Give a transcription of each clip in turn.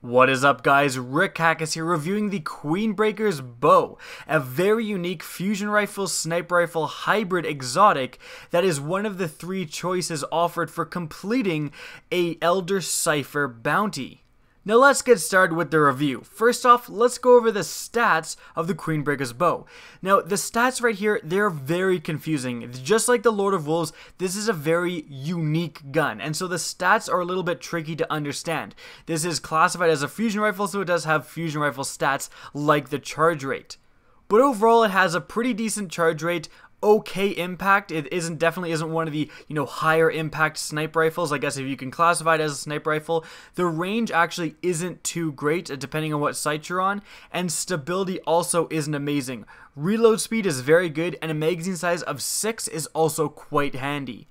What is up, guys? Rick Hackus here, reviewing the Queenbreakers bow, a very unique fusion rifle sniper rifle hybrid exotic that is one of the 3 choices offered for completing a Elder Cipher bounty. Now let's get started with the review. First off, let's go over the stats of the Queenbreakers bow. Now the stats right here, they're very confusing. Just like the Lord of Wolves, this is a very unique gun, and so the stats are a little bit tricky to understand. This is classified as a fusion rifle, so it does have fusion rifle stats like the charge rate. But overall, it has a pretty decent charge rate, okay impact. It definitely isn't one of the, higher impact sniper rifles, I guess, if you can classify it as a sniper rifle. The range actually isn't too great, depending on what sight you're on, and stability also isn't amazing. Reload speed is very good, and a magazine size of 6 is also quite handy.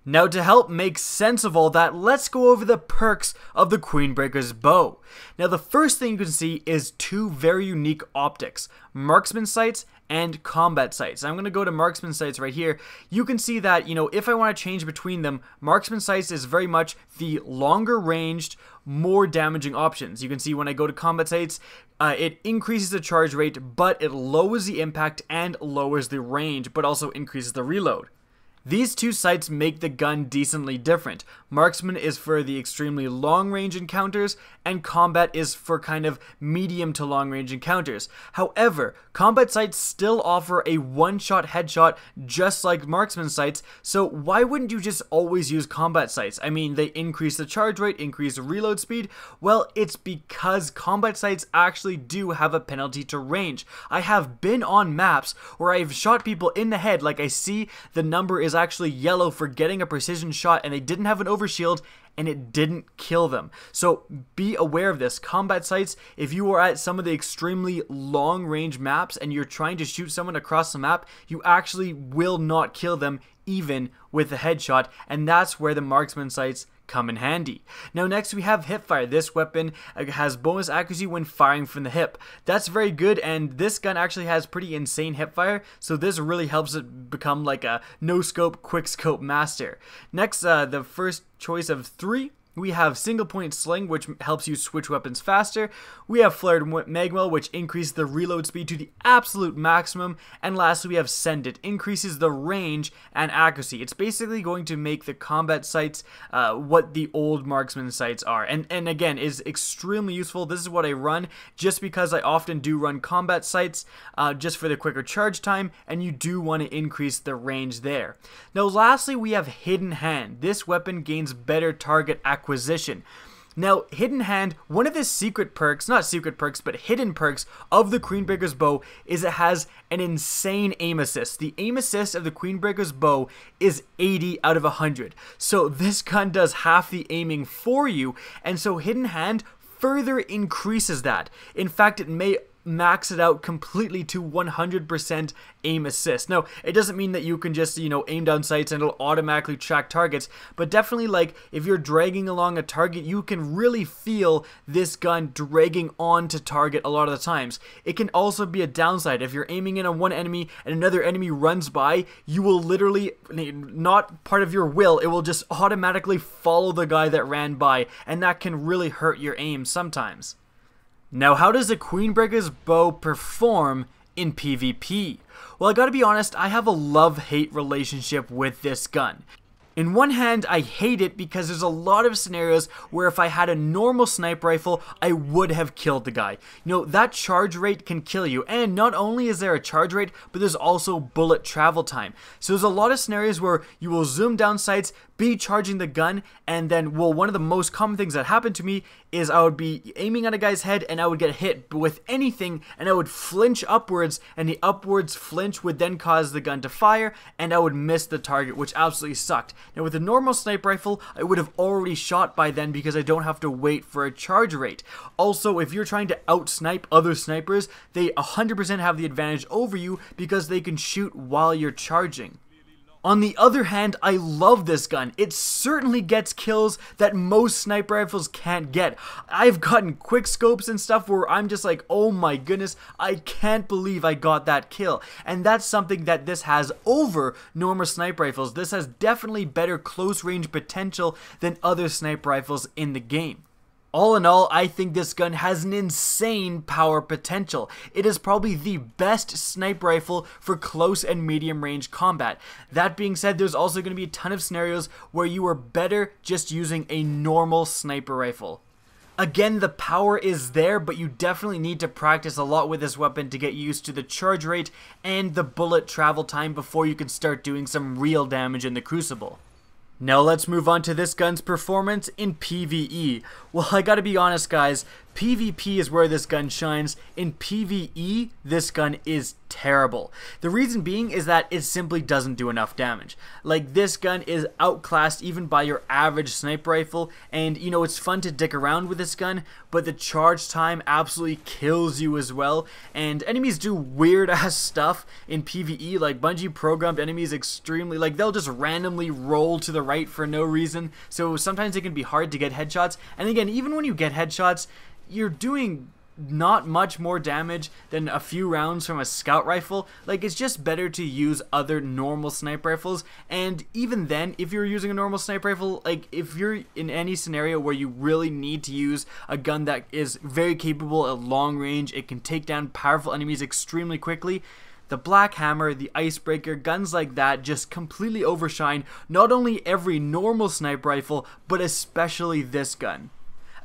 Now, to help make sense of all that, let's go over the perks of the Queenbreakers bow. Now, the first thing you can see is 2 very unique optics: marksman sights and combat sights. I'm going to go to marksman sights right here. You can see that, if I want to change between them, marksman sights is very much the longer ranged, more damaging options. You can see when I go to combat sights, it increases the charge rate, but it lowers the impact and lowers the range, but also increases the reload. These 2 sights make the gun decently different. Marksman is for the extremely long range encounters, and combat is for kind of medium to long range encounters. However, combat sights still offer a one-shot headshot just like marksman sights, so why wouldn't you just always use combat sights? I mean, they increase the charge rate, increase the reload speed. Well, it's because combat sights actually do have a penalty to range. I have been on maps where I've shot people in the head, like I see the number is actually yellow for getting a precision shot, and they didn't have an overshield and it didn't kill them. So be aware of this. Combat sights, if you are at some of the extremely long range maps and you're trying to shoot someone across the map, you actually will not kill them even with a headshot, and that's where the marksman sights come in handy. Now next we have hipfire. This weapon has bonus accuracy when firing from the hip. That's very good, and this gun actually has pretty insane hipfire, so this really helps it become like a no scope quick scope master. Next, the first choice of 3, we have single point sling, which helps you switch weapons faster. We have flared magwell, which increases the reload speed to the absolute maximum. And lastly, we have send it, increases the range and accuracy. It's basically going to make the combat sights what the old marksman sights are. And again, is extremely useful. This is what I run just because I often do run combat sights just for the quicker charge time, and you do want to increase the range there. Now lastly, we have hidden hand. This weapon gains better target acquisition. Now, hidden hand, one of the secret perks, not secret perks, but hidden perks of the Queenbreakers bow is it has an insane aim assist. The aim assist of the Queenbreakers bow is 80 out of 100. So this gun does half the aiming for you, and so hidden hand further increases that. In fact, it may max it out completely to 100% aim assist. Now, it doesn't mean that you can just, aim down sights and it'll automatically track targets, but definitely, like, if you're dragging along a target, you can really feel this gun dragging on to target a lot of the times. It can also be a downside. If you're aiming in on one enemy and another enemy runs by, you will literally, not part of your will, it will just automatically follow the guy that ran by, and that can really hurt your aim sometimes. Now, how does the Queenbreakers bow perform in PvP? Well, I gotta be honest, I have a love-hate relationship with this gun. In one hand, I hate it because there's a lot of scenarios where if I had a normal sniper rifle, I would have killed the guy. That charge rate can kill you, and not only is there a charge rate, but there's also bullet travel time. So there's a lot of scenarios where you will zoom down sights, be charging the gun, and then, well, one of the most common things that happened to me is I would be aiming at a guy's head and I would get hit with anything, and I would flinch upwards, and the upwards flinch would then cause the gun to fire, and I would miss the target, which absolutely sucked. Now with a normal sniper rifle, I would have already shot by then because I don't have to wait for a charge rate. Also, if you're trying to out-snipe other snipers, they 100% have the advantage over you because they can shoot while you're charging. On the other hand, I love this gun. It certainly gets kills that most sniper rifles can't get. I've gotten quick scopes and stuff where I'm just like, oh my goodness, I can't believe I got that kill. And that's something that this has over normal sniper rifles. This has definitely better close range potential than other sniper rifles in the game. All in all, I think this gun has an insane power potential. It is probably the best sniper rifle for close and medium range combat. That being said, there's also going to be a ton of scenarios where you are better just using a normal sniper rifle. Again, the power is there, but you definitely need to practice a lot with this weapon to get used to the charge rate and the bullet travel time before you can start doing some real damage in the Crucible. Now let's move on to this gun's performance in PvE. Well, I gotta be honest guys, PvP is where this gun shines. In PvE, this gun is terrible. The reason being is that it simply doesn't do enough damage. Like, this gun is outclassed even by your average sniper rifle, and you know, it's fun to dick around with this gun, but the charge time absolutely kills you as well, and enemies do weird ass stuff in PvE. Like, Bungie programmed enemies extremely, like, they'll just randomly roll to the right for no reason, so sometimes it can be hard to get headshots. And again, even when you get headshots, you're doing not much more damage than a few rounds from a scout rifle. Like, it's just better to use other normal sniper rifles, and even then, if you're using a normal sniper rifle, like, if you're in any scenario where you really need to use a gun that is very capable at long range, it can take down powerful enemies extremely quickly, the Black Hammer, the Icebreaker, guns like that just completely overshine not only every normal sniper rifle, but especially this gun.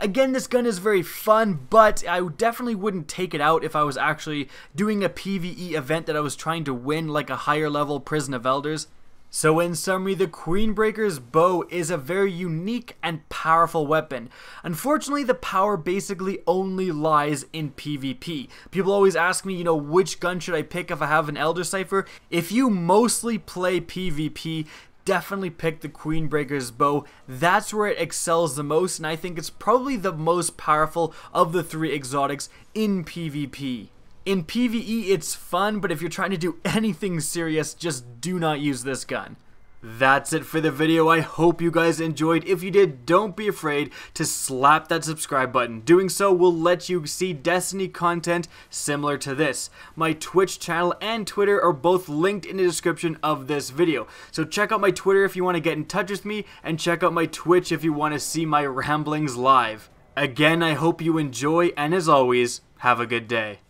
Again, this gun is very fun, but I definitely wouldn't take it out if I was actually doing a PvE event that I was trying to win, like a higher level Prison of Elders. So in summary, the Queenbreakers bow is a very unique and powerful weapon. Unfortunately, the power basically only lies in PvP. People always ask me, you know, which gun should I pick if I have an Elder Cipher? If you mostly play PvP, definitely pick the Queenbreakers bow. That's where it excels the most, and I think it's probably the most powerful of the three exotics in PvP. In PvE, it's fun, but if you're trying to do anything serious, just do not use this gun. That's it for the video. I hope you guys enjoyed. If you did, don't be afraid to slap that subscribe button. Doing so will let you see Destiny content similar to this. My Twitch channel and Twitter are both linked in the description of this video. So check out my Twitter if you want to get in touch with me, and check out my Twitch if you want to see my ramblings live. Again, I hope you enjoy, and as always, have a good day.